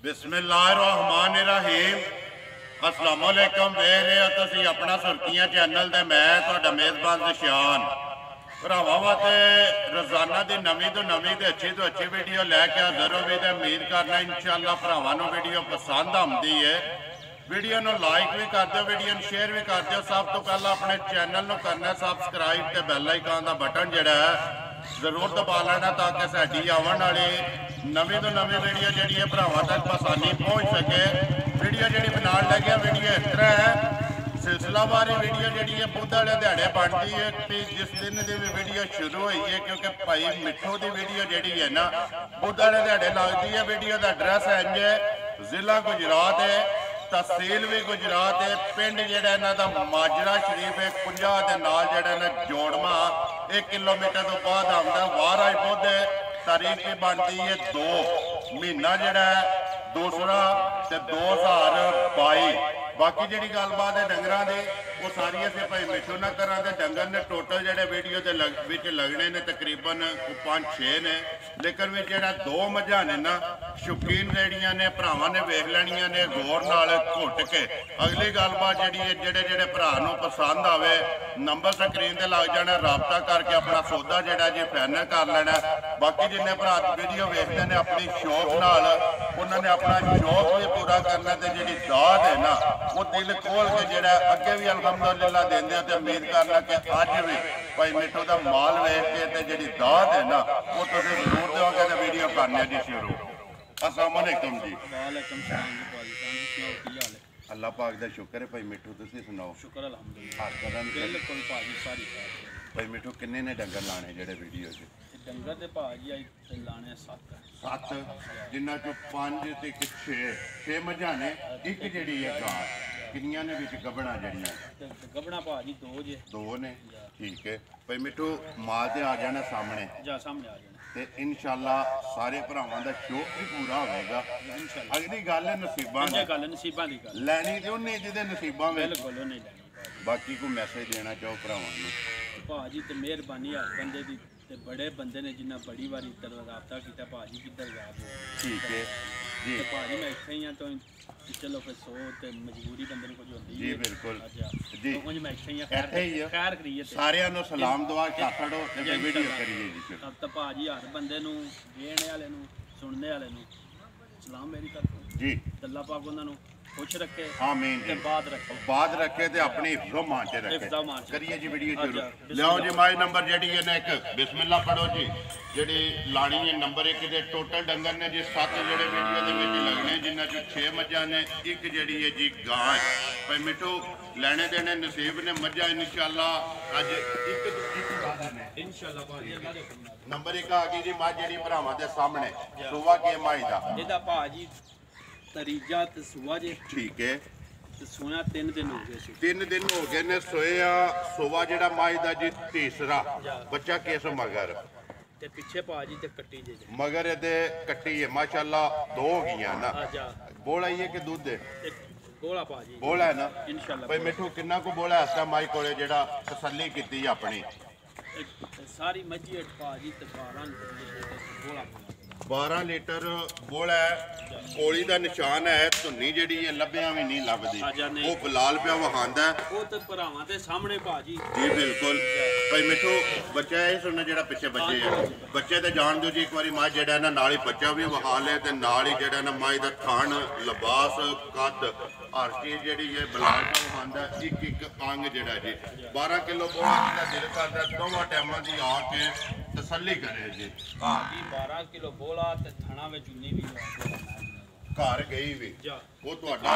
बिस्मिल्लाहिर्रहमानिर्रहीम। अस्सलाम वालेकुम। देख रहे हो तुसी अपना सुर्खियां चैनल ते मैं तुहाडा मेज़बान ज़शान। भरावां वास्ते रोज़ाना की नवीं तो नवीं ते अच्छी वीडियो लैके हाज़र हो भी ते उम्मीद करना इंशाअल्लाह भरावां नूं वीडियो पसंद आती है। वीडियो नूं लाइक भी कर दो, वीडियो नूं शेयर भी कर दो। सब तो पहला अपने चैनल नूं करना सबसक्राइब ते बैल आइकन का बटन जिहड़ा है जरूर दबा लेना ताकि साडी आवन वाली नवीं तो नवीं वीडियो जिहड़ी है भरावां तक आसानी पहुँच सके। वीडियो जिहड़ी बनाउण लगे वीडियो इस तरह है, सिलसिलावार वीडियो जी है बुध वाले दिहाड़े बनती है कि जिस दिन की भी वीडियो शुरू हुई है, क्योंकि भाई मिठू की वीडियो जी है ना बुध वाले दिहाड़े लगती है। वीडियो का एड्रैस इंज है, जिला गुजरात है, तहसील भी गुजरात है, पिंड जोड़ा इन्हों का माजरा शरीफ है, 50 के नाल जोड़ा जोड़मा 1 किलोमीटर तो बाद आता। वार आज बुध है, तारीख भी बनती है 2 महीना जोड़ा दूसरा 2022। बाकी जी गलबात है डंगर की वो सारी अस भाई मिठू ना करा। डंगर ने टोटल जोड़े वीडियो के लगने ने तकरीबन 5-6 ने, लेकिन भी जोड़ा 2 मझा ने ना शौकीन जड़िया ने भरावां ने वेख लैनिया ने गौर नाल घुट के। अगली गलबात जी है जोड़े भरा पसंद आवे नंबर स्क्रीन से लग जाना, राबता करके अपना सौदा जोड़ा जी फाइनल कर लेना। बाकी जिन्हें भरा वीडियो वेखते हैं अपनी शौक नाल उन्होंने अपना शौक भी पूरा करना, तो जी दाद है ना वो दिल खोल के जोड़ा अगे भी अलहमदुलिल्लाह देंगे। तो उम्मीद करना कि अज भी भाई मिठू का माल वेख के जी दाद है ना वो तुम जरूर दोगे। तो वीडियो करने जी शुरू। अस्सलाम वालेकुम जी। अल्लाह पाक का शुक्र है भाई मिठू तुसीं सुनाओ। शुक्र अल्हम्दुलिल्लाह बिल्कुल भाजी सारी भाई मिठू किन्ने ने डंगर लाने जेडे वीडियो च? डंगर ते भाजी लाने 7 जिन्ना चो 5 ते 6 मझां ने, एक जिहड़ी है गां। किन्नियां ने विच गबड़ा जड़ियां? गबड़ा भाजी 2 ने। ठीक है भाई मिठू माल ते आ जाना सामने आ जाना ते इंशाअल्लाह सारे भरावां दा शौक भी पूरा होगा। अगली गल है नसीबां दी, लैनी ते उन्हें जिहदे नसीबां विच। बिल्कुल नहीं लैनी। बाकी कोई मैसेज देना चाहो भरावां नूं? भाजी ते मेहरबानी हर बंदे दी ते बड़े बंदे ने जिन्ना बड़ी बारी राबता किया भाजी किधर गया। ठीक है जी भाजी मैं इत्थे ही हां तो चलो फिर 100 ते मजबूरी बंदे नूं कुछ होंदी जी बिल्कुल जी तो मैं इत्थे ही खैर करिए सारियां नूं सलाम दुआ छड़ो ते वीडियो करिए जी। फिर अब तो भाजी हर बंदे नूं वेखने वाले नूं सुनने वाले नूं सलाम मेरी तरफों जी। अल्लाह पाक उन्हां नूं खुश रखे आमीन जी। बात रखे ते अपनी हिफ्ज़ो मान च रखे। करिए जी वीडियो शुरू। लियाओ जी माई नंबर जेडी है ना एक बिस्मिल्लाह पढ़ो जी। जेडी लानी है नंबर 1 दे टोटल डंगर ने जी 7 जेडे वीडियो दे विच लगने, जिन्ना चो 6 मझां ने, एक जेडी है जी गां है। भाई मिठू लेने देने नसीब ने मझां इंशाअल्लाह अज एक इंशाअल्लाह भाजी नंबर 1 आ गई जी मां जेडी भरावां दे सामने सुवा के माई दा एदा भाजी तरीजा ते सुवा जे। ठीक है सोया 3 दिन हो गए 3 दिन हो गए ने सोया सोवा जेड़ा माई दा जी तीसरा बच्चा केस मगर ते पिछे भाजी ते कट्टी जे मगर दे कट्टी है माशाल्लाह 2 हो गईयां ना। बोला ही है कि दूध दे बोला भाजी बोला है ना इंशाअल्लाह। भाई मिठू किन्ना को बोला ऐसा माई कोले जेड़ा तसल्ली कीती अपनी सारी मजी भाजी ते 12 लीटर बोला है। कोली का निशान है, धुनी जी है लभ्या भी नहीं लभदी, वो बलाल पिया वहांदा सामने भाजी जी बिल्कुल। भाई मिठू बच्चा यही सुनना जो पिछे बच्चे है बच्चे तो जान दो जी एक बार माँ जो नाल ही बच्चा भी वहा ले तो नाल ही जो माई का थान लिबास कद हर चीज जी है बलाल का वहांदा एक अंग जोड़ा जी 12 किलो बोला दिल करता दोवां टाइमां की आके तसल्ली करे जी। 12 किलो बोला ते थणा विच उन्नी भी घर गई भी वो तुहाडा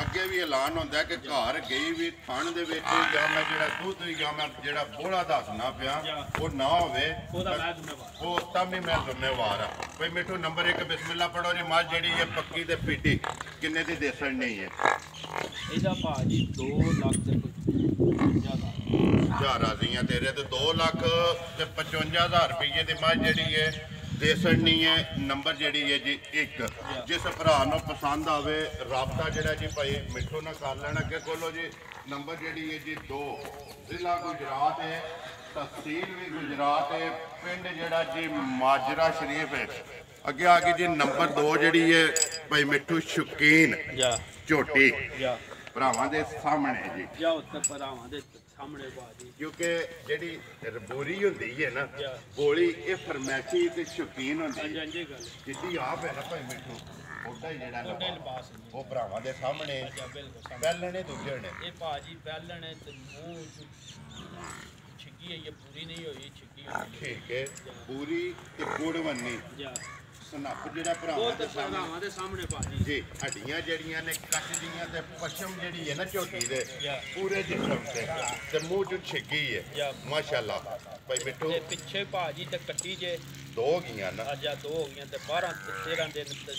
अगे भी ऐलान होंदा कि घर गई भी थण दे विच जां मैं जेड़ा दूध जां मैं जेड़ा बोला दसना पिया वो ना होवे वो तब भी मैं जिम्मेवार हाँ। भाई मिठू नंबर 1 बिस्मिल्लाह पढ़ो जी। मझ जेड़ी है पक्की ते पीटी किन्ने दी देसण नहीं है? ਇਹਦਾ ਭਾਜੀ 2 ਲੱਖ ਤੇ 55,000 राजियां तेरे तो 2 लाख ते 55,000 रुपये की मझ जेड़ी है देसण नहीं है। नंबर जेड़ी है जी 1 जिस भरा नूं पसंद आवे राबता जेड़ा जी भाई मिठू ना कर लेना। अगे खोलो जी नंबर जेड़ी है जी 2 जिला गुजरात है, तहसील भी गुजरात है, पिंड जेड़ा जी माजरा शरीफ है। अगे आ गई जी नंबर 2 जी है ਭਾਈ ਮਿੱਠੂ ਸ਼ੌਕੀਨ ਜਾ ਝੋਟੀ ਜਾ ਭਰਾਵਾਂ ਦੇ ਸਾਹਮਣੇ ਜੀ, ਜਾ ਉੱਤੇ ਭਰਾਵਾਂ ਦੇ ਸਾਹਮਣੇ ਬਾਜੀ। ਕਿਉਂਕਿ ਜਿਹੜੀ ਰਬੋਰੀ ਹੁੰਦੀ ਹੈ ਨਾ ਜਾ। ਬੋਲੀ, ਇਹ ਫਰਮੈਸ਼ੀ ਤੇ ਸ਼ੌਕੀਨ ਹੁੰਦੀ ਹਾਂਜੀ ਹੈ। ਹਾਂਜੀ ਗੱਲ ਜਿੱਦੀ ਆਪ ਹੈ ਨਾ ਭਾਈ ਮਿੱਠੂ, ਉਹਦਾ ਹੀ ਜਿਹੜਾ ਉਹਦੇ ਲਿਬਾਸ ਲਿਬਾਸ ਨੇ। ਉਹ ਭਰਾਵਾਂ ਦੇ ਸਾਹਮਣੇ ਜਾ ਬਿਲਕੁਲ ਸਾਹਮਣੇ। ਪਹਿਲਣੇ ਦੂਜੇ ਨੇ। ਇਹ ਬਾਜੀ ਪਹਿਲਣ ਹੈ ਤੇ ਮੂੰਹ ਛਿੱਗੀ ਹੈ, ਇਹ ਪੂਰੀ ਨਹੀਂ ਹੋਈ, ਛਿੱਗੀ ਹੋਈ ਠੀਕ ਹੈ, ਪੂਰੀ ਤੇ ਗੁੜਵੰਨੀ ਜਾ। ਸਨੱਪ ਜਿਹੜਾ ਉਹ ਭਰਾਵਾਂ ਤੇ ਦੇ ਸਾਹਮਣੇ ਭਰਾਵਾਂ ਦੇ ਸਾਹਮਣੇ ਬਾਜੀ। ਜੀ, ਹੱਡੀਆਂ ਜਿਹੜੀਆਂ ਨੇ ਕੱਚ ਦੀਆਂ ਤੇ ਪਸ਼ਮ ਜਿਹੜੀ ਹੈ ਨਾ ਝੋਟੀ ਦੇ ਜਾ। ਪੂਰੇ ਜਿਸਮ ਤੇ ਮੂੰਹ ਚ ਛਿੱਗੀ ਜਾ। ਹੈ ਮਾਸ਼ਾਅੱਲਾ। ਭਾਈ ਮਿੱਠੂ ਤੇ ਪਿੱਛੇ ਬਾਜੀ ਤੇ ਕੱਟੀ ਜੇ ਦੋ ਗਈਆਂ ਨਾ, ਅੱਜ 2 ਹੋ ਗਈਆਂ ਤੇ 12 ਤੇ 13 ਦਿਨ ਤੇ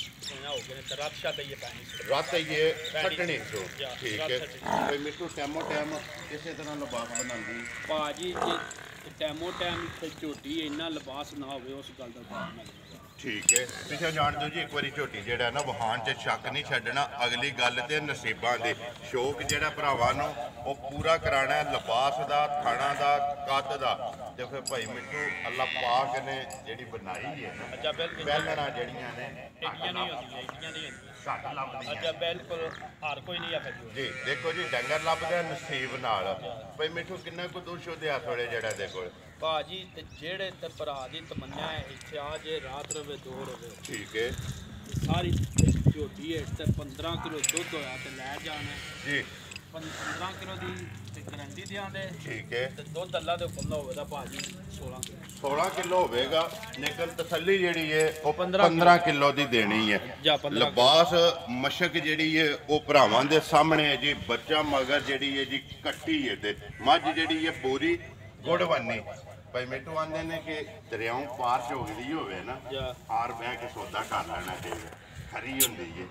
ਹੋ ਗਏ ਨੇ ਤੇ ਰਾਤ ਤੇ ਇਹ ਪਾਣੀ ਸੀ। ਰਾਤ ਇਹ ਕੱਟਣੀ ਸੋ ਜਾ, ਠੀਕ ਰਾਤ ਹੈ। ਕੱਟਣੀ। ਭਾਈ ਮਿੱਠੂ ਟੈਮੋ ਟੈਮ ਕਿਸੇ ਤਰ੍ਹਾਂ ਲਿਬਾਸ ਬਣਾਉਂਦੀ। ਬਾਜੀ ਜੇ ਟੈਮੋ ਟੈਮ ਤੇ ਝੋਟੀ ਇੰਨਾ ਲਿਬਾਸ ਨਾ ਹੋਵੇ ਉਸ ਗੱਲ ਦਾ ਪਤਾ ਨਹੀਂ। ਠੀਕ ਹੈ, ਪਿੱਛੇ ਜਾਣ ਦਿਓ ਜੀ। ਇੱਕ ਵਾਰੀ ਝੋਟੀ ਜਿਹੜਾ ਨਾ ਵਹਾਨ 'ਚ ਸ਼ੱਕ ਨਹੀਂ ਛੱਡਣਾ। ਅਗਲੀ ਗੱਲ ਤੇ ਨਸੀਬਾਂ ਦੇ ਸ਼ੌਕ ਜਿਹੜਾ ਭਰਾਵਾਂ ਨੂੰ ਉਹ ਪੂਰਾ ਕਰਾਣਾ ਹੈ, ਲਿਬਾਸ ਦਾ, ਥਾਣਾ ਦਾ, ਕੱਦ ਦਾ। ਤੇ ਫਿਰ ਭਾਈ ਮਿੱਠੂ ਅੱਲਾ ਪਾਕ ਨੇ ਜਿਹੜੀ ਬਣਾਈ ਹੈ ਨਾ, ਅੱਛਾ ਬਿਲਕੁਲ ਪਹਿਲਣਾ ਜਿਹੜੀਆਂ ਨੇ ਇੰਡੀਆਂ ਨਹੀਂ ਹੁੰਦੀਆਂ, ਇੰਡੀਆਂ ਨਹੀਂ ਹੁੰਦੀਆਂ। ਘੱਟ ਲੱਭਦੀਆਂ ਅੱਛਾ ਬਿਲਕੁਲ ਹਰ ਕੋਈ ਨਹੀਂ ਆਖਦਾ ਜੀ। ਦੇਖੋ ਜੀ, ਡੰਗਰ ਲੱਭਦਾ ਨਸੀਬ ਨਾਲ। ਭਾਈ ਮਿੱਠੂ ਕਿੰਨਾ ਕੁ ਦੁੱਧ ਉਹਦੇ ਥੋੜੇ ਜਿਹੜਾ ਦੇ ਕੋਲ। ਬਾਜੀ ਤੇ ਜਿਹੜੇ ਤੇ ਭਰਾ ਦੀ ਤਮੰਨਾ ਹੈ ਇੱਥੇ ਆ ਜੇ ਰਾਤ ਰਵੇ 2 ਰਵੇ ਠੀਕ ਹੈ ਸਾਰੀ ਝੋਟੀ ਹੈ ਤੇ 15 ਕਿਲੋ ਦੁੱਧ ਹੋਇਆ ਤੇ ਲੈ ਜਾਣਾ ਜੀ। 15 ਕਿਲੋ ਦੀ ਤੇ ਗਰੰਟੀ ਦਿਆਂਦੇ ਠੀਕ ਹੈ, ਤੇ ਦੁੱਧ ਅੱਲਾ ਦੇ ਹੁਕਮ ਨਾਲ ਹੋਵੇਗਾ ਬਾਜੀ 16 ਕਿਲੋ 16 ਕਿਲੋ ਹੋਵੇਗਾ। ਲੇਕਿਨ ਤਸੱਲੀ ਜਿਹੜੀ ਹੈ ਉਹ 15 15 ਕਿਲੋ ਦੀ ਦੇਣੀ ਹੈ। ਜਾਂ 15 ਲਿਬਾਸ ਮਸ਼ਕ ਜਿਹੜੀ ਹੈ ਉਹ ਭਰਾਵਾਂ ਦੇ ਸਾਹਮਣੇ ਹੈ ਜੀ। ਬੱਚਾ ਮਗਰ ਜਿਹੜੀ ਹੈ ਜੀ ਕੱਟੀ ਹੈ ਤੇ ਮੱਝ ਜਿਹੜੀ ਹੈ ਪੂਰੀ ਗੁੜਵੰਨੀ। ਭਾਈ ਮਿੱਠੂ ਆਂਦੇ ਨੇ ਕਿ ਦਰਿਆਓਂ ਪਾਰ ਝੋਕਦੀ ਹੋਵੇ ਨਾ, ਜਾਂ ਹਾਰ ਬਹਿ ਕੇ ਸੌਦਾ ਕਰ ਲੈਣਾ ਚਾਹੀਦਾ। ਖਰੀ ਹੁੰਦੀ ਹੈ,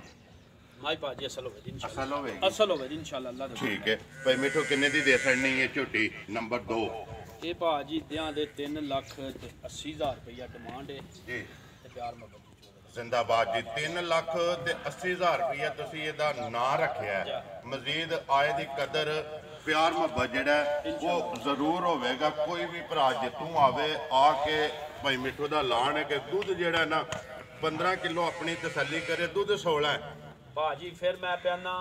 ਮਾਈ ਬਾਜੀ ਅਸਲ ਹੋਵੇ ਇਨਸ਼ਾਅੱਲਾ। ਅਸਲ ਹੋਵੇਗੀ। ਅਸਲ ਹੋਵੇ ਇਨਸ਼ਾਅੱਲਾ ਅੱਲਾ ਦੇ ਠੀਕ ਹੈ। ਭਾਈ ਮਿੱਠੂ ਕਿੰਨੇ ਦੀ ਦੇ ਸਕਣੀ ਹੈ ਝੋਟੀ ਨੰਬਰ 2? ਇਹ ਬਾਜੀ ਦਿਆਂ ਦੇ 3 ਲੱਖ ਤੇ 80,000 ਰੁਪਇਆ ਡਿਮਾਂਡ ਹੈ ਜੀ ਤੇ ਪਿਆਰ ਮੁਹੱਬਤ ਦੀ ਚੋਗ ਜ਼ਿੰਦਾਬਾਦ ਜੀ। 3 ਲੱਖ ਤੇ 80,000 ਰੁਪਇਆ ਤੁਸੀਂ ਇਹਦਾ ਨਾਂ ਰੱਖਿਆ ਹੈ। ਮਜ਼ੀਦ ਆਏ ਦੀ ਕਦਰ ਪਿਆਰ ਮੁਹੱਬਤ ਜਿਹੜਾ ਉਹ ਜ਼ਰੂਰ ਹੋਵੇਗਾ। ਕੋਈ ਵੀ ਭਰਾ ਜਿੱਤੂ ਆਵੇ ਆ ਕੇ ਭਾਈ ਮਿੱਠੂ ਦਾ ਐਲਾਨ ਹੈ ਕਿ ਦੁੱਧ ਜਿਹੜਾ ਨਾ 15 ਕਿਲੋ ਆਪਣੀ ਤਸੱਲੀ ਕਰੇ। ਦੁੱਧ 16 ਹੈ ਬਾਜੀ। ਫਿਰ ਮੈਂ ਪਿਆਨਾ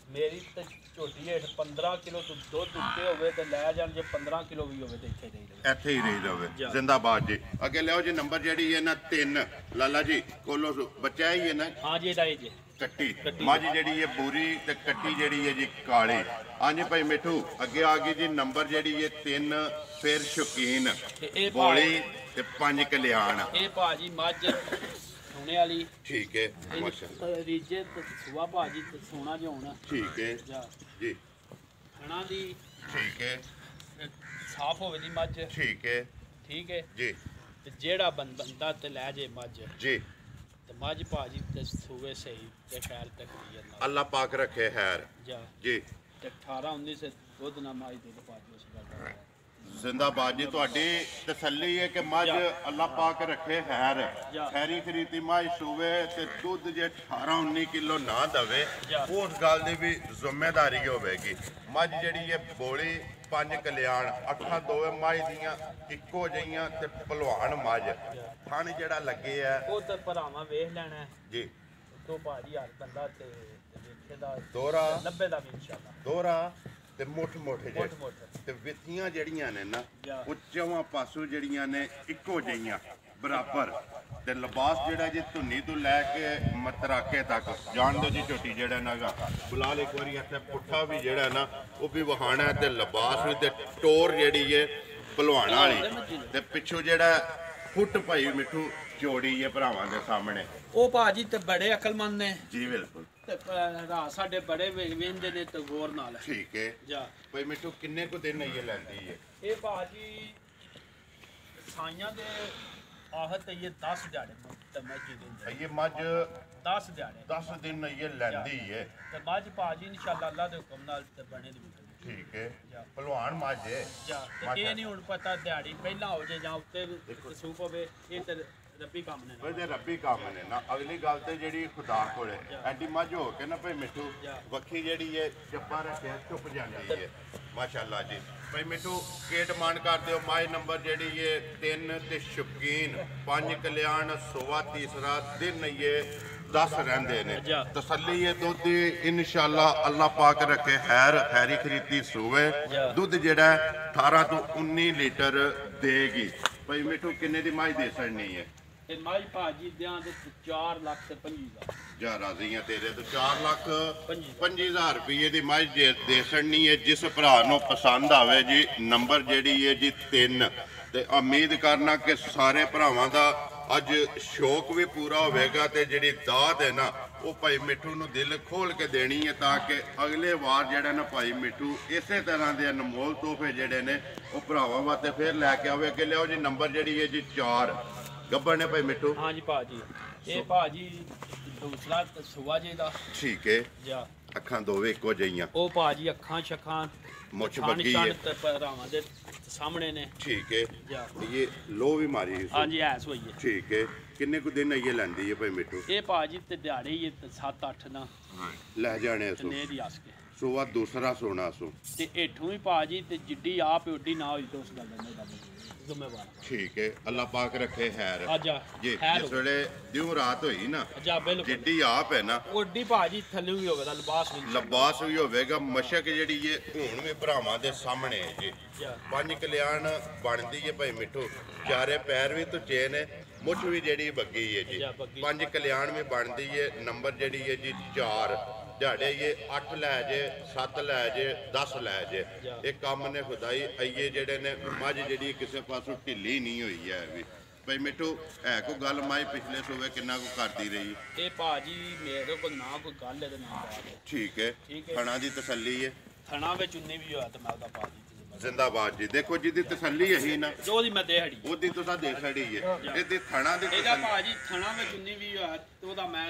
ਮੇਰੀ ਤੇ ਝੋਟੀ ਹੇਠ 15 ਕਿਲੋ ਤੋਂ ਦੁੱਧ ਉੱਤੇ ਹੋਵੇ ਤੇ ਲੈ ਜਾਣ, ਜੇ 15 ਕਿਲੋ ਵੀ ਹੋਵੇ ਤੇ ਇੱਥੇ ਦੇ ਦੇ। ਇੱਥੇ ਹੀ ਰਹੀ ਜਾਵੇ। ਜਾ। ਜ਼ਿੰਦਾਬਾਦ ਜੀ। ਅੱਗੇ ਲਿਆਓ ਜੀ ਨੰਬਰ ਜਿਹੜੀ ਹੈ ਨਾ 3 ਲਾਲਾ ਜੀ ਕੋਲੋਂ ਬੱਚਾ ਹੀ ਹੈ ਨਾ ਹਾਂ ਜੀ ਇਹਦਾ ਇਹ ਜੇ ਕੱਟੀ ਕੱਟੀ। ਮੱਝ ਜਿਹੜੀ ਹੈ ਬੂਰੀ ਤੇ ਕੱਟੀ ਜਿਹੜੀ ਹੈ ਜੀ ਕਾਲੀ। ਹਾਂਜੀ ਭਾਈ ਮਿੱਠੂ ਅੱਗੇ ਆ ਗਈ ਜੀ ਨੰਬਰ ਜਿਹੜੀ ਹੈ 3 ਫਿਰ ਸ਼ੌਕੀਨ ਤੇ ਇਹ ਬੋਲੀ ਤੇ 5 ਕਲਿਆਣ। ਇਹ ਬਾਜੀ ਮੱਝ ਸੋਨੇ ਵਾਲੀ ਠੀਕ ਹੈ ਮਾਸ਼ਾਅੱਲਾ। ਰੀਜੇ ਤੇ ਸੁਆ ਬਾਜੀ ਤੇ ਸੋਨਾ ਜਿਹਾ ਹੋਣਾ। ਠੀਕ ਹੈ ਜਾ ਜੀ। ਖਾਣਾ ਦੀ ਠੀਕ ਹੈ ਸਾਫ਼ ਹੋਵੇ ਦੀ ਮੱਝ। ਠੀਕ ਹੈ ਠੀਕ ਹੈ ਜੀ ਤੇ ਜਿਹੜਾ ਬੰਦਾ ਤੇ ਲੈ ਜੇ ਮੱਝ ਜੀ। ਤੇ ਮੱਝ ਬਾਜੀ ਤੇ ਸੂਵੇ ਸਹੀ ਤੇ ਖੈਰ ਤਕਰੀਰ ਨਾਲ ਅੱਲਾ ਪਾਕ ਰੱਖੇ ਖੈਰ ਜਾ। ਜੀ। ਤੇ 18 19 ਸੇ ਦੁੱਧ ਨਾ ਮਾਈ ਦੁੱਧ ਬਾਜੀ ਉਸ ਗੱਲ ਦਾ। ਜ਼ਿੰਦਾਬਾਦ ਜੀ। ਤੁਹਾਡੀ ਤਸੱਲੀ ਹੈ ਕਿ ਮੱਝ ਅੱਲਾ ਪਾਕ ਰੱਖੇ ਖੈਰ। ਜਾ। ਖੈਰੀ ਖਰੀਦੀ ਮੱਝ ਸੂਵੇ ਤੇ ਦੁੱਧ ਜੇ 18 19 ਕਿਲੋ ਨਾ ਦਵੇ ਜਾ। ਉਸ ਗੱਲ ਦੀ ਵੀ ਜ਼ਿੰਮੇਵਾਰੀ ਹੋਵੇਗੀ। ਮੱਝ ਜਿਹੜੀ ਹੈ ਬੋਲੀ 5 ਕਲਿਆਣ, ਅੱਖਾਂ ਦੋਵੇਂ ਮੱਝ ਦੀਆਂ ਇੱਕੋ ਜਿਹੀਆਂ ਤੇ ਭਲਵਾਨ ਮੱਝ। ਥਣ ਜਿਹੜਾ ਲੱਗੇ ਆ ਉਹ ਤੇ ਭਰਾਵਾਂ ਵੇਖ ਲੈਣਾ ਹੈ। ਜੀ। ਤੋਂ ਭਾਜੀ ਹਰ ਬੰਦਾ ਤੇ ਵੇਖੇ ਦਾ ਦੋਹਰਾ 90 ਦਾ ਵੀ ਇਨਸ਼ਾਅੱਲਾ ਦੋਹਰਾ ਤੇ ਮੁੱਠ ਮੁੱਠ ਜੇ ਮੋਟ ਮੋਟ ਤੇ ਵਿੱਥੀਆਂ ਜਿਹੜੀਆਂ ਨੇ ਨਾ ਜਾ। ਉਹ ਚਵਾਂ ਪਾਸੋਂ ਜਿਹੜੀਆਂ ਨੇ ਇੱਕੋ ਜਿਹੀਆਂ ਬਰਾਬਰ। ਤੇ ਲਿਬਾਸ ਜਿਹੜਾ ਜੀ ਧੁੰਨੀ ਤੋਂ ਲੈ ਕੇ ਮਤਰਾਕੇ ਤੱਕ ਜਾਣ ਦਿਓ ਜੀ। ਝੋਟੀ ਜਿਹੜਾ ਨਾਗਾ ਬੁਲਾਲ ਇੱਕ ਵਾਰੀ ਇੱਥੇ ਪੁੱਠਾ ਵੀ ਜਿਹੜਾ ਨਾ ਉਹ ਵੀ ਵਹਾਣਾ ਤੇ ਲਿਬਾਸ ਵੀ ਤੇ ਟੋਰ ਜਿਹੜੀ ਏ ਭਲਵਾਨਾਂ ਵਾਲੀ ਤੇ ਪਿੱਛੋਂ ਜਿਹੜਾ ਫੁੱਟ ਭਾਈ ਮਿੱਠੂ ਚੋੜੀ ਏ ਭਰਾਵਾਂ ਦੇ ਸਾਹਮਣੇ। ਉਹ ਭਾਜੀ ਤੇ ਬੜੇ ਅਕਲਮੰਦ ਨੇ ਜੀ ਬਿਲਕੁਲ। ਤੇ ਰਾਹ ਸਾਡੇ ਬੜੇ ਵੇਂਦੇ ਨੇ ਤੇ ਗੌਰ ਨਾਲ। ਠੀਕ ਹੈ ਜਾ। ਭਾਈ ਮਿੱਠੂ ਕਿੰਨੇ ਕੁ ਦਿਨ ਇਹ ਲੈਂਦੀ ਏ? ਇਹ ਭਾਜੀ ਸਾਈਆਂ ਦੇ ਆਹਤ ਇਹ 10 ਦਿਹਾੜੇ ਤੇ ਮੱਝ ਦਿੰਦੇ। ਇਹ ਮੱਝ 10 ਦਿਹਾੜੇ 10 ਦਿਨ ਇਹ ਲੈਂਦੀ ਏ। ਤੇ ਮੱਝ ਭਾਜੀ ਇਨਸ਼ਾਅੱਲਾ ਅੱਲਾ ਦੇ ਹੁਕਮ ਨਾਲ ਤੇ ਬਣੇ ਦੀ ਵਿਕਣੀ। ਠੀਕ ਹੈ ਭਲਵਾਨ ਮੱਝ ਏ। ਜਾ। ਤੇ ਇਹ ਨਹੀਂ ਹੁਣ ਪਤਾ ਦਿਹਾੜੀ ਪਹਿਲਾਂ ਹੋ ਜੇ ਜਾਂ ਉੱਤੇ ਸੂਪ ਹੋਵੇ, ਇਹ ਤੇ ਰੱਬੀ ਕੰਮ ਨੇ ਨਾ। ਇਹਦੇ ਰੱਬੀ ਕੰਮ ਨੇ ਨਾ। ਅਗਲੀ ਗੱਲ ਤੇ ਜਿਹੜੀ ਖੁਦਾ ਕੋਲੇ ਐਡੀ ਮੱਝ ਹੋ ਕੇ ਨਾ ਭਾਈ ਮਿੱਠੂ ਵੱਖੀ ਜਿਹੜੀ ਏ ਚੱਪਾ ਰੱਖਿਆ ਚੁੱਪ ਜਾਂਦੀ ਏ। ਮਾਸ਼ਾਅੱਲਾ ਜੀ। ਭਾਈ ਮਿੱਠੂ ਕੀ ਡਿਮਾਂਡ ਕਰਦੇ ਹੋ? ਮਾਈ ਨੰਬਰ ਜਿਹੜੀ ਏ 3 ਤੇ ਸ਼ੌਕੀਨ 5 ਕਲਿਆਣ ਸੋਵਾ ਤੀਸਰਾ ਦਿਨ ਏ 10 ਰਹਿੰਦੇ ਨੇ ਅੱਛਾ। ਤਸੱਲੀ ਇਹ ਦੁੱਧ ਦੀ ਇਨਸ਼ਾਅੱਲਾ ਅੱਲਾਹ ਪਾਕ ਰੱਖੇ ਖੈਰੀ ਖਰੀਦੀ ਸੂਵੇ ਅੱਛਾ। ਦੁੱਧ ਜਿਹੜਾ ਹੈ 18 ਤੋਂ 19 ਲੀਟਰ ਦੇਗੀ। ਭਾਈ ਮਿੱਠੂ ਕਿੰਨੇ ਦੀ ਮੱਝ ਦੇ ਸੜਨੀ ਹੈ? ਤੇ ਮਾਈ ਭਾਜੀ ਦਿਆਂ ਦੇ 4 ਲੱਖ ਤੇ 25,000 ਜਾ ਰਾਜ਼ੀਆਂ ਤੇਰੇ ਤੋਂ 4 ਲੱਖ ਪੰਜੀ। 25,000 ਰੁਪਏ ਦੀ ਮੱਝ ਦੇ ਸੜਨੀ ਹੈ। ਜਿਸ ਭਰਾ ਨੂੰ ਪਸੰਦ ਆਵੇ ਜੀ ਨੰਬਰ ਜਿਹੜੀ ਹੈ ਜੀ 3 ਤੇ ਉਮੀਦ ਕਰਨਾ ਕਿ ਸਾਰੇ ਭਰਾਵਾਂ ਦਾ ਅੱਜ ਸ਼ੌਕ ਵੀ ਪੂਰਾ ਹੋਵੇਗਾ ਤੇ ਜਿਹੜੀ ਦਾਤ ਹੈ ਨਾ ਉਹ ਭਾਈ ਮਿੱਠੂ ਨੂੰ ਦਿਲ ਖੋਲ ਕੇ ਦੇਣੀ ਹੈ ਤਾਂ ਕਿ ਅਗਲੇ ਵਾਰ ਜਿਹੜਾ ਨਾ ਭਾਈ ਮਿੱਠੂ ਇਸੇ ਤਰ੍ਹਾਂ ਦੇ ਅਨਮੋਲ ਤੋਹਫੇ ਜਿਹੜੇ ਨੇ ਉਹ ਭਰਾਵਾਂ ਵਾਸਤੇ ਫੇਰ ਲੈ ਕੇ ਆਵੇ। ਅੱਗੇ ਲਿਆਓ ਜੀ ਨੰਬਰ ਜਿਹੜੀ ਹੈ ਜੀ 4 ਗੱਬਰ ਨੇ ਭਾਈ ਮਿੱਠੂ। ਹਾਂਜੀ ਭਾਜੀ ਇਹ ਭਾਜੀ ਦੂਸਰਾ ਸੁਆ ਜੀ ਦਾ ਠੀਕ ਹੈ। ਜਾ ਅੱਖਾਂ ਦੋਵੇਂ ਇੱਕੋ ਜਿਹੀਆਂ ਉਹ ਭਾਜੀ ਅੱਖਾਂ ਸ਼ੱਖਾਂ ਮੁੱਛ ਨਿਸ਼ਾਨ ਬੱਗੀ ਹੈ। ਤੇ ਭਰਾਵਾਂ ਦੇ ਸਾਹਮਣੇ ਨੇ। ਠੀਕ ਹੈ। ਜਾ ਇਹ ਲੋ ਵੀ ਮਾਰੀ ਸੀ। ਹਾਂਜੀ ਐਸ ਹੋਈ ਹੈ। ਠੀਕ ਹੈ। ਕਿੰਨੇ ਕੁ ਦਿਨ ਇਹ ਲੈਂਦੀ ਹੈ ਭਾਈ ਮਿੱਠੂ? ਇਹ ਭਾਜੀ ਤੇ ਦਿਹਾੜੀ ਹੀ 7-8 ਨਾ ਲੈ ਜਾਣੇ ਸੋ ਨੇ ਦੀ ਆਸ ਕੇ ਸੋਵਾ ਦੂਸਰਾ ਸੋਨਾ ਸੋ। ਤੇ ਇਠੋਂ ਵੀ ਭਾਜੀ ਤੇ ਜਿੱਡੀ ਆਪ ਉੱਡੀ ਨਾ ਹੋਈ ਤੇ ਉਸ ਗੱਲ ਦਾ ਨਹੀਂ ਜ਼ਿੰਮੇਵਾਰ। ਠੀਕ ਹੈ। ਅੱਲਾਹ ਪਾਕ ਰੱਖੇ ਖੈਰ। ਆਜਾ ਜੀ ਖੈਰ ਜਿਸ ਵੇਲੇ ਦਿਉ ਰਾਤ ਹੋਈ ਨਾ ਜਾ ਬਿਲਕੁਲ ਜਿੱਡੀ ਆਪ ਹੈ ਨਾ ਉੱਡੀ ਭਾਜੀ ਥੱਲੇ ਵੀ ਹੋਵੇ ਦਾ ਲਿਬਾਸ ਵੀ ਲਬਾਸ ਵੀ ਹੋਵੇਗਾ। ਮਸ਼ਕ ਜਿਹੜੀ ਇਹ ਹੁਣ ਵੀ ਭਰਾਵਾਂ ਦੇ ਸਾਹਮਣੇ ਹੈ ਜੀ। ਜਾ 5 ਕਲਿਆਣ ਬਣਦੀ ਹੈ ਭਾਈ ਮਿੱਠੂ। ਚਾਰੇ ਪੈਰ ਵੀ ਤੁਚੇ ਨੇ ਮੁੱਛ ਵੀ ਜਿਹੜੀ ਬੱਗੀ ਹੈ ਜੀ। ਜਾ ਬੱਗੀ। 5 ਕਲਿਆਣ ਵੀ ਬਣਦੀ ਹੈ। ਨੰਬਰ ਜਿਹੜੀ ਹੈ ਜੀ 4 ਦਿਹਾੜੇ ਇਹ 8 ਲੈ ਜੇ 7 ਲੈ ਜੇ 10 ਲੈ ਜੇ ਇਹ ਕੰਮ ਨੇ ਖੁਦਾਈ ਅਈਏ ਜਿਹੜੇ ਨੇ ਮੱਝ ਜਿਹੜੀ ਕਿਸੇ ਪਾਸੋਂ ਢਿੱਲੀ ਨਹੀਂ ਹੋਈ ਹੈ ਵੀ। ਭਾਈ ਮਿੱਠੂ ਹੈ ਕੋਈ ਗੱਲ ਮਾਈ ਪਿਛਲੇ ਸੂਵੇ ਕਿੰਨਾ ਕੁ ਕਰਦੀ ਰਹੀ? ਇਹ ਭਾਜੀ ਮੇਰੇ ਕੋਲ ਨਾ ਕੋਈ ਗੱਲ ਹੈ ਤੇ ਨਾ ਬਾਤ ਹੈ। ਠੀਕ ਹੈ। ਠੀਕ ਹੈ। ਥਣਾ ਦੀ ਤਸੱਲੀ ਹੈ। ਥਣਾ ਵਿੱਚ ਉਨੇ ਵੀ ਹੋਇਆ ਤੇ ਮੈਂ ਉਹਦਾ ਭਾਜੀ ਜ਼ਿੰਦਾਬਾਦ ਜੀ। ਦੇਖੋ ਜਿਹਦੀ ਤਸੱਲੀ ਹੈ ਨਾ ਜੋ ਦੀ ਮੈਂ ਦੇਹੜੀ ਉਹਦੀ ਤੁਸੀਂ ਦੇਖ ਛੜੀ ਹੈ। ਇਹਦੀ ਥਣਾ ਦੀ ਇਹਦਾ ਤਸੱਲੀ ਭਾਜੀ ਥਣਾ ਵਿੱਚ ਉਨੇ ਵੀ ਹੋਇਆ ਤੇ ਉਹਦਾ ਮੈਂ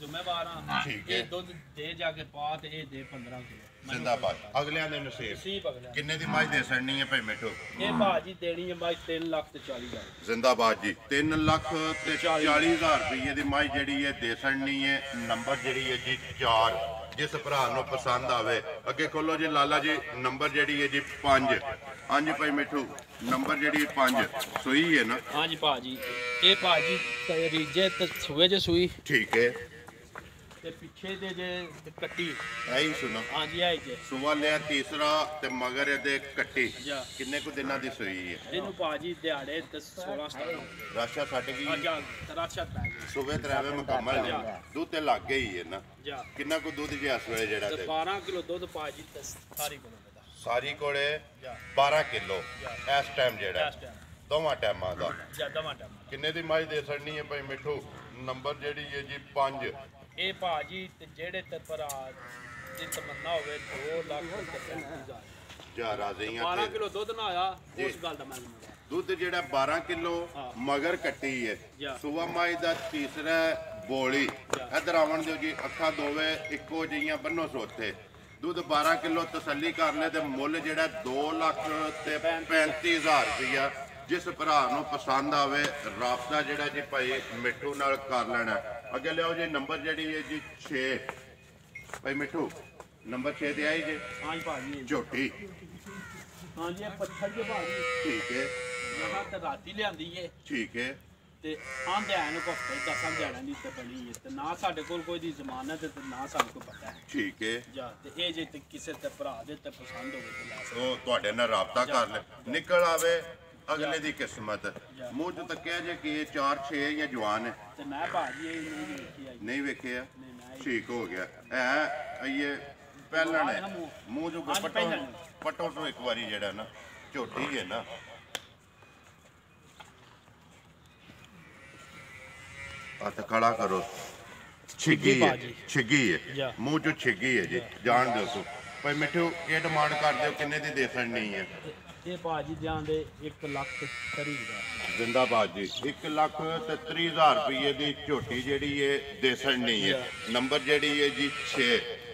ਜ਼ਿੰਮੇਵਾਰ ਹਾਂ। ਠੀਕ ਹੈ। ਇਹ ਦੁੱਧ ਦੇ ਜਾ ਕੇ ਪਾ ਤੇ ਇਹ ਦੇ 15 ਕਿਲੋ ਜ਼ਿੰਦਾਬਾਦ। ਅਗਲਿਆਂ ਦੇ ਨਸੀਬ। ਸੀ ਪਗਲਾ ਕਿੰਨੇ ਦੀ ਮੱਝ ਦੇ ਸੜਨੀ ਹੈ ਭਾਈ ਮਿੱਠੂ? ਇਹ ਭਾਜੀ ਦੇਣੀ ਹੈ ਬਾਈ 3 ਲੱਖ ਤੇ 40,000 ਜ਼ਿੰਦਾਬਾਦ ਜੀ। 3 ਲੱਖ ਤੇ 40,000 ਰੁਪਏ ਦੀ ਮੱਝ ਜਿਹੜੀ ਹੈ ਦੇ ਸੜਨੀ ਹੈ। ਨੰਬਰ ਜਿਹੜੀ ਹੈ ਜੀ 4 ਜਿਸ ਭਰਾ ਨੂੰ ਪਸੰਦ ਆਵੇ। ਅੱਗੇ ਖੋਲੋ ਜੀ ਲਾਲਾ ਜੀ ਨੰਬਰ ਜਿਹੜੀ ਹੈ ਜੀ 5। ਹਾਂਜੀ ਭਾਈ ਮਿੱਠੂ ਨੰਬਰ ਜਿਹੜੀ 5 ਸੂਈ ਹੈ ਨਾ? ਹਾਂਜੀ ਭਾਜੀ ਇਹ ਭਾਜੀ ਰੀਜੇ ਤੇ ਸੂਏ ਜੇ ਸੂਈ ਠੀਕ ਹੈ। ਤੇ ਪਿੱਛੇ ਦੇ ਜੇ ਕੱਟੀ ਐਹੀ ਸੁਣੋ ਹਾਂਜੀ ਆਈ ਜੇ ਸੁਵਾ ਲਿਆ ਤੀਸਰਾ ਤੇ ਮਗਰ ਇਹਦੇ ਕੱਟੀ ਜਾ ਕਿੰਨੇ ਕੁ ਦਿਨਾਂ ਦੀ ਸੂਈ ਹੈ? ਇਹਨੂੰ ਭਾਜੀ ਦਿਹਾੜੇ ਤੇ 16-17 ਰਾਸ਼ਾ ਛੱਡ ਗਈ ਆਜਾ ਤਰਾਸ਼ਾ ਪੈ ਗਿਆ ਸੁਬੇ ਤਰਾਵੇ ਮੁਕੰਮਲ ਨੇ ਦੁੱਧ ਤੇ ਲੱਗ ਗਈ ਹੈ ਨਾ। ਜਾ ਕਿੰਨਾ ਕੁ ਦੁੱਧ ਜੇ ਇਸ ਵੇਲੇ ਜਿਹੜਾ ਤੇ ਤੇ 12 ਕਿਲੋ ਦੁੱਧ ਭਾਜੀ ਤੇ ਸਾਰੀ ਕੋਲ ਦਾ ਸਾਰੀ ਕੋਲੇ ਜਾ 12 ਕਿਲੋ ਇਸ ਟਾਈਮ ਜਿਹੜਾ ਇਸ ਟਾਈਮ ਦੋਵਾਂ ਟਾਈਮਾਂ ਦਾ। ਜਾ ਦਮਾ ਟਾਈਮ ਕਿੰਨੇ ਦੀ ਮੱਝ ਦੇ ਸੜਨੀ ਹੈ ਭਾਈ ਮਿੱਠੂ? ਨੰਬਰ ਜਿਹੜੀ ਹੈ ਜੀ 5 ਇਹ ਭਾਜੀ ਤੇ ਜਿਹੜੇ ਤੇ ਭਰਾ ਦੀ ਤਮੰਨਾ ਹੋਵੇ 2 ਲੱਖ ਤੇ 35,000 ਜਾ ਰਾਜ਼ੀਆਂ 12 ਤੇ ਕਿਲੋ ਦੁੱਧ ਨਾ ਆਇਆ ਉਸ ਗੱਲ ਦਾ ਮੈਂ ਜ਼ਿੰਮੇਵਾਰ। ਦੁੱਧ ਜਿਹੜਾ 12 ਕਿਲੋ ਹਾਂ। ਮਗਰ ਕੱਟੀ ਹੈ। ਜਾ। ਸੁਬਾ ਮੱਝ ਦਾ ਤੀਸਰਾ ਬੋਲੀ ਇਧਰ ਆਵਣ ਦਿਓ ਜੀ। ਅੱਖਾਂ ਦੋਵੇਂ ਇੱਕੋ ਜਿਹੀਆਂ ਬੰਨੋ ਸੋਤੇ ਦੁੱਧ 12 ਕਿਲੋ ਤਸੱਲੀ ਕਰ ਲੈ ਤੇ ਮੁੱਲ ਜਿਹੜਾ 2 ਲੱਖ ਤੇ 35,000 ਰੁਪਇਆ। ਜਿਸ ਭਰਾ ਨੂੰ ਪਸੰਦ ਆਵੇ ਰਾਬਤਾ ਜਿਹੜਾ ਜੀ ਭਾਈ ਮਿੱਠੂ ਨਾਲ ਕਰ ਲੈਣਾ। ਅੱਗੇ ਲਿਆਓ ਜੀ ਨੰਬਰ ਜਿਹੜੀ ਹੈ ਜੀ 6 ਭਾਈ ਮਿੱਠੂ ਨੰਬਰ 6 ਤੇ ਆਈ ਜੀ ਹਾਂਜੀ ਭਾਜੀ ਝੋਟੀ। ਹਾਂਜੀ ਇਹ ਪੱਥਰ ਦੇ ਭਾਜੀ ਠੀਕ ਹੈ। ਜਗ੍ਹਾ ਤੇ ਰਾਤੀ ਲਿਆਂਦੀ ਏ ਠੀਕ ਹੈ। ਤੇ ਆਂਦੇ ਆਏ ਨੂੰ ਕੋਫਤੇ 10 ਦਿਹਾੜਾਂ ਦੀ ਤੇ ਬਣੀ ਏ ਤੇ ਨਾ ਸਾਡੇ ਕੋਲ ਕੋਈ ਦੀ ਜ਼ਮਾਨਤ ਤੇ ਨਾ ਸਾਡੇ ਕੋਲ ਪਤਾ ਹੈ। ਠੀਕ ਹੈ। ਜਾ ਤੇ ਇਹ ਜੇ ਤੇ ਕਿਸੇ ਤੇ ਭਰਾ ਦੇ ਤੇ ਪਸੰਦ ਹੋਵੇ ਤੇ ਲੈ ਸਕਦਾ। ਉਹ ਤੁਹਾਡੇ ਨਾਲ ਰਾਬਤਾ ਕਰ ਲੈ ਨਿਕਲ ਆਵੇ ਅਗਲੇ ਦੀ ਕਿਸਮਤ। ਮੂੰਹ ਚ ਤੱਕਿਆ ਜੇ ਕਿ 4 6 ਜਾਂ ਜਵਾਨ ਹੈ ਤੇ ਮੈਂ ਭਾਜੀ ਇਹ ਨਹੀਂ ਵੇਖੀ ਆਈ ਨਹੀਂ ਵੇਖਿਆ ਨਹੀਂ ਮੈਂ ਠੀਕ ਹੋ ਗਿਆ ਐ ਇਹ ਪਹਿਲਣ ਹੈ ਮੂੰਹ ਜੋ ਹਾਂਜੀ, ਪਟੋ ਪਹਿਲਣ। ਪਟੋ ਤੋਂ ਇੱਕ ਵਾਰੀ ਜਿਹੜਾ ਨਾ ਝੋਟੀ ਹੈ ਨਾ ਹੱਥ ਖੜਾ ਕਰੋ ਛਿੱਗੀ ਹੈ ਭਾਜੀ। ਛਿੱਗੀ ਹੈ ਜਾ। ਮੂੰਹ ਚੋਂ ਛਿੱਗੀ ਹੈ ਜੀ ਜਾਣ ਦਿਓ ਤੂੰ ਭਾਈ ਮਿੱਠੂ ਇਹ ਡਿਮਾਂਡ ਕਰ ਦਿਓ ਕਿੰਨੇ ਦੀ ਦੇ ਨਹੀਂ ਹੈ? ਇਹ ਭਾਜੀ ਦਿਆਂ ਦੇ 1 ਲੱਖ 30,000 ਜ਼ਿੰਦਾਬਾਦ ਜੀ 1 ਲੱਖ ਤੇ 30,000 ਰੁਪਏ ਦੀ ਝੋਟੀ ਜਿਹੜੀ ਹੈ ਦੇਸਣ ਨਹੀਂ ਹੈ। ਨੰਬਰ ਜਿਹੜੀ ਹੈ ਜੀ 6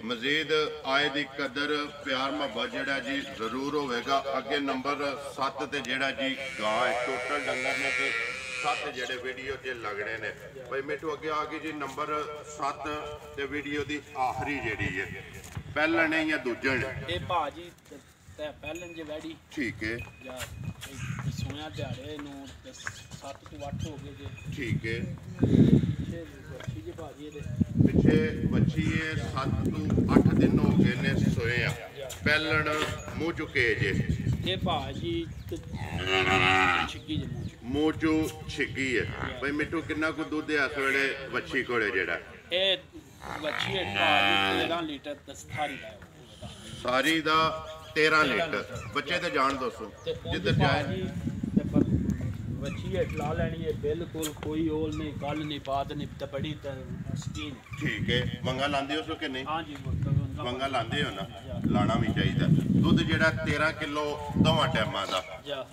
ਮਜ਼ੀਦ ਆਏ ਦੀ ਕਦਰ ਪਿਆਰ ਮੁਹੱਬਤ ਜਿਹੜਾ ਜੀ ਜ਼ਰੂਰ ਹੋਵੇਗਾ। ਅੱਗੇ ਨੰਬਰ 7 ਤੇ ਜਿਹੜਾ ਜੀ ਗਾਂ ਹੈ ਟੋਟਲ ਡੰਗਰ ਨੇ ਤੇ 7 ਜਿਹੜੇ ਵੀਡੀਓ 'ਚ ਲੱਗਣੇ ਨੇ। ਭਾਈ ਮਿੱਠੂ ਅੱਗੇ ਆ ਗਈ ਜੀ ਨੰਬਰ 7 ਤੇ ਵੀਡੀਓ ਦੀ ਆਖਰੀ ਜਿਹੜੀ ਹੈ ਪਹਿਲਣ ਹੈ ਜਾਂ ਦੂਜਣ? ਇਹ ਭਾਜੀ ਤੇ ਪਹਿਲਾਂ ਜੇ ਵੈੜੀ ਠੀਕ ਹੈ। ਜਾਂ ਸੋਇਆ ਦਿਹਾੜੇ ਨੂੰ 7 ਤੋਂ 8 ਹੋ ਗਏ ਜੇ ਠੀਕ ਹੈ। ਪਿੱਛੇ ਬੱਚੀ ਜੀ ਭਾਜੀ ਇਹਦੇ ਪਿੱਛੇ ਬੱਚੀ ਇਹ 7 ਤੋਂ 8 ਦਿਨ ਹੋ ਗਏ ਨੇ ਸੋਏ ਆ ਪਹਿਲਣ ਮੂੰਹ ਚੁੱਕੇ ਜੇ ਇਹ ਭਾਜੀ ਛਿੱਕੀ ਜੀ ਮੂੰਹ ਚੋਂ ਛਿੱਗੀ ਹੈ ਬਈ ਮਿੱਠੂ ਕਿੰਨਾ ਕੁ ਦੁੱਧ ਹੈ ਇਸ ਵੇਲੇ ਬੱਚੀ ਕੋਲੇ ਜਿਹੜਾ ਇਹ ਬੱਚੀ ਹੈ ਭਾਜੀ 13 ਲੀਟਰ ਦਸਤਾਰੀ ਦਾ ਸਾਰੀ ਦਾ 13 ਲੀਟਰ ਬੱਚੇ ਤੇ ਜਾਣ ਦੱਸੋ ਜਿੱਧਰ ਜਾਏ ਬੱਚੀ ਹੈ ਲਾ ਲੈਣੀ ਹੈ ਬਿਲਕੁਲ ਕੋਈ ਓਲ ਨਹੀਂ ਗੱਲ ਨਹੀਂ ਬਾਤ ਨਹੀਂ ਤੇ ਬੜੀ ਸਕੀਨ ਠੀਕ ਹੈ ਮੰਗਾ ਲਾਉਂਦੇ ਹੋ ਸੋ ਕਿ ਨਹੀਂ ਹਾਂਜੀ ਮੰਗਾ ਲਾਉਂਦੇ ਹੋ ਨਾ ਲਾਣਾ ਵੀ ਚਾਹੀਦਾ ਦੁੱਧ ਜਿਹੜਾ 13 ਕਿਲੋ ਦੋਵਾਂ ਟਾਈਮਾਂ ਦਾ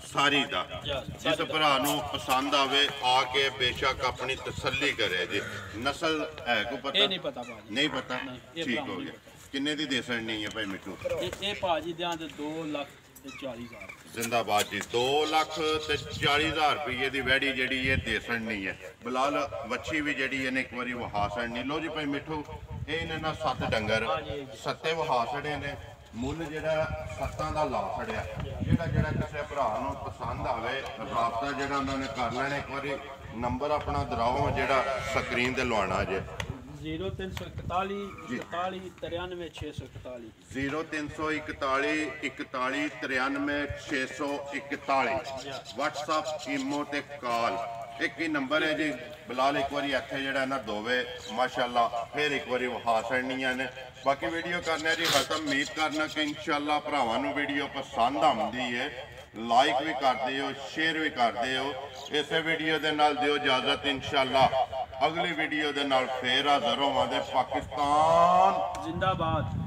ਸਾਰੀ ਦਾ ਜਿਸ ਭਰਾ ਨੂੰ ਪਸੰਦ ਆਵੇ ਆ ਕੇ ਬੇਸ਼ੱਕ ਆਪਣੀ ਤਸੱਲੀ ਕਰੇ ਜੀ ਨਸਲ ਹੈ ਕੋ ਪਤਾ ਇਹ ਨਹੀਂ ਪਤਾ ਭਾਜੀ ਨਹੀਂ ਪਤਾ ਠੀਕ ਹੋ ਗਿਆ ਕਿੰਨੇ ਦੀ ਦੇ ਸਕਣੀ ਹੈ ਭਾਈ ਮਿੱਠੂ ਇਹ ਭਾਜੀ ਦਿਆਂ ਤੇ 2,40,000 ਜ਼ਿੰਦਾਬਾਦ ਜੀ 2,40,000 ਰੁਪਏ ਦੀ ਵੈੜੀ ਜਿਹੜੀ ਇਹ ਦੇ ਸਕਣੀ ਹੈ ਬਲਾਲ ਵੱਛੀ ਵੀ ਜਿਹੜੀ ਇਹਨੇ ਇੱਕ ਵਾਰੀ ਵਹਾ ਸਕਣੀ ਲੋ ਜੀ ਭਾਈ ਮਿੱਠੂ ਇਹ ਇਹਨਾਂ ਨਾਲ 7 ਡੰਗਰ ਸੱਤੇ ਵਹਾ ਛੜੇ ਨੇ ਮੁੱਲ ਜਿਹੜਾ 7 ਦਾ ਲਾ ਛੜਿਆ ਜਿਹੜਾ ਕਿਸੇ ਭਰਾ ਨੂੰ ਪਸੰਦ ਆਵੇ ਰਾਬਤਾ ਜਿਹੜਾ ਉਹਨਾਂ ਨੇ ਕਰ ਲੈਣਾ ਇੱਕ ਵਾਰੀ ਨੰਬਰ ਆਪਣਾ ਦਰਾਓ ਜਿਹੜਾ ਸਕਰੀਨ ਤੇ ਲਵਾਉਣਾ ਜੇ 0341 41 93 641 0341 41 93 641 WhatsApp ਈਮੋ ਤੇ ਕਾਲ ਇੱਕ ਹੀ ਨੰਬਰ ਹੈ ਜੀ ਬਲਾਲ ਇੱਕ ਵਾਰੀ ਇੱਥੇ ਜਿਹੜਾ ਨਾ ਦੋਵੇ ਮਾਸ਼ਾਅੱਲਾ ਫਿਰ ਇੱਕ ਵਾਰੀ ਵਹਾ ਛੜਨੀਆਂ ਨੇ ਬਾਕੀ ਵੀਡੀਓ ਕਰਨਾ ਜੀ ਖਤਮ ਉਮੀਦ ਕਰਨਾ ਕਿ ਇਨਸ਼ਾਅੱਲਾ ਭਰਾਵਾਂ ਨੂੰ ਵੀਡੀਓ ਪਸੰਦ ਆਉਂਦੀ ਹੈ ਲਾਈਕ ਵੀ ਕਰਦੇ ਹੋ ਸ਼ੇਅਰ ਵੀ ਕਰਦੇ ਹੋ ਇਸੇ ਵੀਡੀਓ ਦੇ ਨਾਲ ਦਿਓ ਇਜਾਜ਼ਤ ਇਨਸ਼ਾਅੱਲਾ ਅਗਲੀ ਵੀਡੀਓ ਦੇ ਨਾਲ ਫੇਰ ਹਾਜ਼ਰ ਹੋਵਾਂਗੇ ਪਾਕਿਸਤਾਨ ਜ਼ਿੰਦਾਬਾਦ